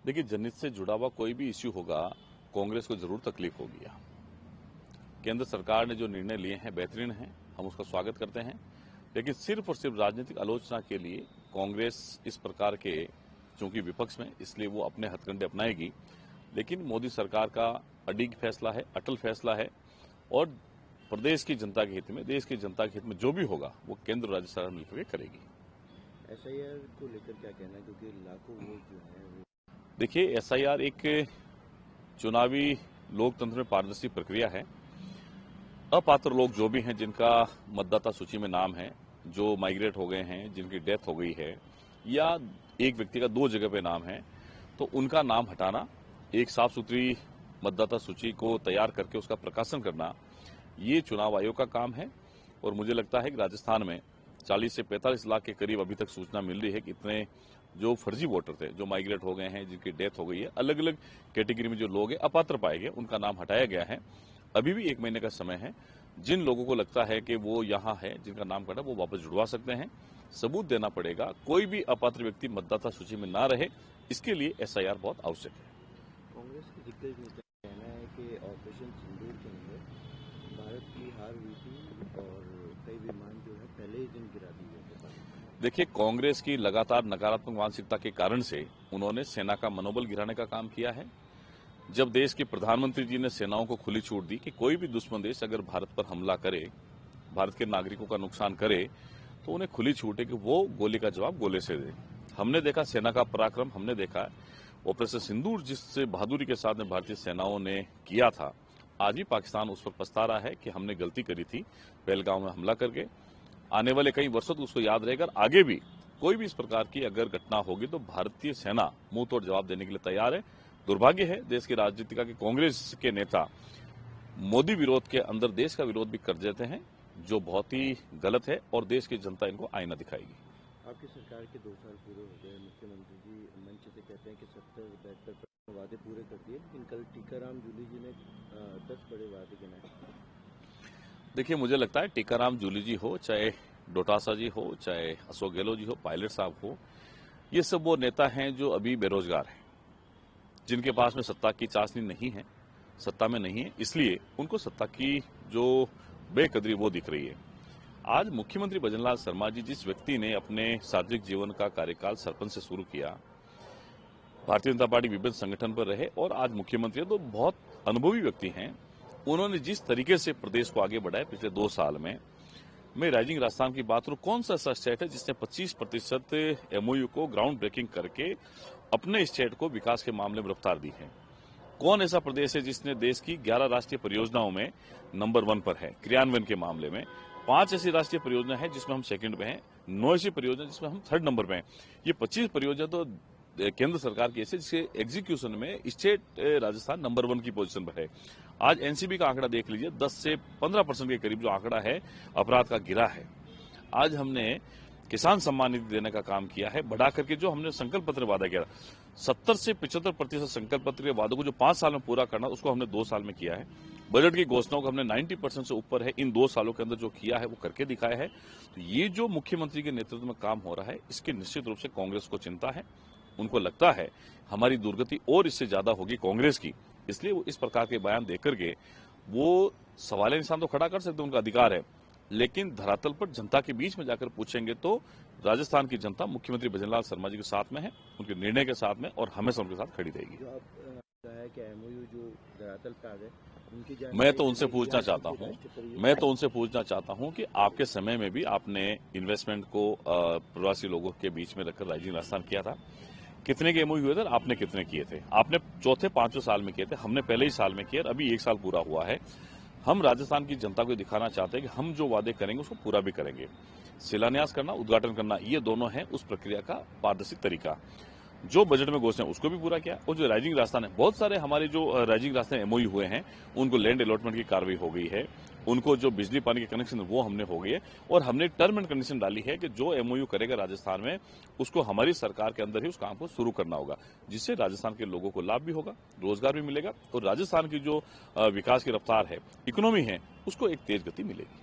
देखिए, जनहित से जुड़ा हुआ कोई भी इश्यू होगा, कांग्रेस को जरूर तकलीफ होगी। केंद्र सरकार ने जो निर्णय लिए हैं बेहतरीन हैं, हम उसका स्वागत करते हैं। लेकिन सिर्फ और सिर्फ राजनीतिक आलोचना के लिए कांग्रेस इस प्रकार के, चूंकि विपक्ष में, इसलिए वो अपने हथकंडे अपनाएगी। लेकिन मोदी सरकार का अडिग फैसला है, अटल फैसला है, और प्रदेश की जनता के हित में, देश की जनता के हित में जो भी होगा वो केंद्र और राज्य सरकार मिलकर के करेगी। एसआईआर को लेकर क्या कहना है, क्योंकि लाखों वोट जो है वो... देखिए, एसआईआर एक चुनावी लोकतंत्र में पारदर्शी प्रक्रिया है। अपात्र लोग जो भी हैं, जिनका मतदाता सूची में नाम है, जो माइग्रेट हो गए हैं, जिनकी डेथ हो गई है, या एक व्यक्ति का 2 जगह पे नाम है, तो उनका नाम हटाना, एक साफ सुथरी मतदाता सूची को तैयार करके उसका प्रकाशन करना, ये चुनाव आयोग का काम है। और मुझे लगता है कि राजस्थान में 40 से 45 लाख के करीब अभी तक सूचना मिल रही है कि इतने जो फर्जी वोटर थे, जो माइग्रेट हो गए हैं, जिनकी डेथ हो गई है, अलग अलग कैटेगरी में जो लोग हैं, अपात्र पाए गए, उनका नाम हटाया गया है। अभी भी 1 महीने का समय है। जिन लोगों को लगता है कि वो यहाँ है, जिनका नाम कटा, वो वापस जुड़वा सकते हैं। सबूत देना पड़ेगा, कोई भी अपात्र व्यक्ति मतदाता सूची में ना रहे, इसके लिए एसआईआर बहुत आवश्यक है। कांग्रेस के दिग्गज नेता का कहना है कि ऑपरेशन सिंदूर के अंदर भारत की हार हुई थी और कई विमान जो है पहले ही दिन गिरा दिए थे। देखिए, कांग्रेस की लगातार नकारात्मक मानसिकता के कारण से उन्होंने सेना का मनोबल गिराने का काम किया है। जब देश के प्रधानमंत्री जी ने सेनाओं को खुली छूट दी कि कोई भी दुश्मन देश अगर भारत पर हमला करे, भारत के नागरिकों का नुकसान करे, तो उन्हें खुली छूट है कि वो गोली का जवाब गोले से दे। हमने देखा सेना का पराक्रम, हमने देखा ऑपरेशन सिंदूर जिस बहादुरी के साथ में भारतीय सेनाओं ने किया था। आज भी पाकिस्तान उस पर पछता रहा है कि हमने गलती करी थी पहलगांव में हमला करके। आने वाले कई वर्षों तक उसको याद रहेगा। आगे भी कोई भी इस प्रकार की अगर घटना होगी तो भारतीय सेना मुंह तोड़ जवाब देने के लिए तैयार है। दुर्भाग्य है देश की राजनीति का कि कांग्रेस के नेता मोदी विरोध के अंदर देश का विरोध भी कर देते हैं, जो बहुत ही गलत है, और देश की जनता इनको आईना दिखाएगी। आपकी सरकार के 2 साल पूरे हो गए। मुख्यमंत्री जी मंच से कहते हैं कि 70-72 वादे पूरे कर दिए, लेकिन कल टीकाराम जूली जी ने 10 बड़े वादे गिनाए। देखिए, मुझे लगता है टीकाराम जूली जी हो, चाहे डोटासा जी हो, चाहे अशोक गहलोत जी हो, पायलट साहब हो, ये सब वो नेता हैं जो अभी बेरोजगार हैं, जिनके पास में सत्ता की चाशनी नहीं है, सत्ता में नहीं है, इसलिए उनको सत्ता की जो बेकदरी वो दिख रही है। आज मुख्यमंत्री भजनलाल शर्मा जी, जिस व्यक्ति ने अपने सार्वजनिक जीवन का कार्यकाल सरपंच से शुरू किया, भारतीय जनता पार्टी विभिन्न संगठन पर रहे और आज मुख्यमंत्री है, तो बहुत अनुभवी व्यक्ति हैं। उन्होंने जिस तरीके से प्रदेश को आगे बढ़ाया पिछले 2 साल में, मैं राइजिंग राजस्थान की बात करूं, कौन सा ऐसा स्टेट है जिसने 25% एमओयू को ग्राउंड ब्रेकिंग करके अपने स्टेट को विकास के मामले में रफ्तार दी है? कौन ऐसा प्रदेश है जिसने देश की 11 राष्ट्रीय परियोजनाओं में नंबर 1 पर है क्रियान्वयन के मामले में? 5 ऐसी राष्ट्रीय परियोजना है जिसमें हम सेकंड पे हैं, 9 ऐसी परियोजना जिसमें हम 3rd नंबर पे हैं। ये 25 परियोजना तो केंद्र सरकार की ऐसी जिसके एग्जीक्यूशन में स्टेट राजस्थान नंबर 1 की पोजीशन पर है। आज एनसीबी का आंकड़ा देख लीजिए, 10 से 15% के करीब जो आंकड़ा है अपराध का गिरा है। आज हमने किसान सम्मान निधि देने का काम किया है, बढ़ा करके जो हमने संकल्प पत्र वादा किया, 70 से 75% संकल्प पत्र के वादों को जो 5 साल में पूरा करना, उसको हमने 2 साल में किया है। बजट की घोषणाओं को हमने 90% से ऊपर है, इन 2 सालों के अंदर जो किया है वो करके दिखाया है। तो ये जो मुख्यमंत्री के नेतृत्व में काम हो रहा है, इसकी निश्चित रूप से कांग्रेस को चिंता है। उनको लगता है हमारी दुर्गति और इससे ज्यादा होगी कांग्रेस की, इसलिए वो इस प्रकार के बयान देकर के वो सवाल निशान तो खड़ा कर सकते, उनका अधिकार है, लेकिन धरातल पर जनता के बीच में जाकर पूछेंगे तो राजस्थान की जनता मुख्यमंत्री भजनलाल शर्मा जी के साथ में है, उनके निर्णय के साथ में, और हमेशा उनके साथ खड़ी रहेगी। जो आप है कि एमओयू जो धरातल पर आ गए, मैं तो उनसे पूछना चाहता हूं कि आपके समय में भी आपने इन्वेस्टमेंट को प्रवासी लोगों के बीच में रखकर राइजिंग राजस्थान किया था। कितने के एमओयू हुए थे, आपने कितने किए थे? आपने चौथे 5वें साल में किए थे, हमने पहले ही साल में किए, अभी 1 साल पूरा हुआ है। हम राजस्थान की जनता को दिखाना चाहते हैं कि हम जो वादे करेंगे उसको पूरा भी करेंगे। शिलान्यास करना, उद्घाटन करना, ये दोनों है उस प्रक्रिया का पारदर्शी तरीका। जो बजट में घोषणा उसको भी पूरा किया, और जो राइजिंग राजस्थान है, बहुत सारे हमारे जो राइजिंग राजस्थान एमओयू हुए हैं, उनको लैंड अलॉटमेंट की कार्रवाई हो गई है, उनको जो बिजली पानी के कनेक्शन वो हमने हो गई है, और हमने टर्म एंड कंडीशन डाली है कि जो एमओयू करेगा राजस्थान में, उसको हमारी सरकार के अंदर ही उस काम को शुरू करना होगा, जिससे राजस्थान के लोगों को लाभ भी होगा, रोजगार भी मिलेगा, और राजस्थान की जो विकास की रफ्तार है, इकोनॉमी है, उसको एक तेज गति मिलेगी।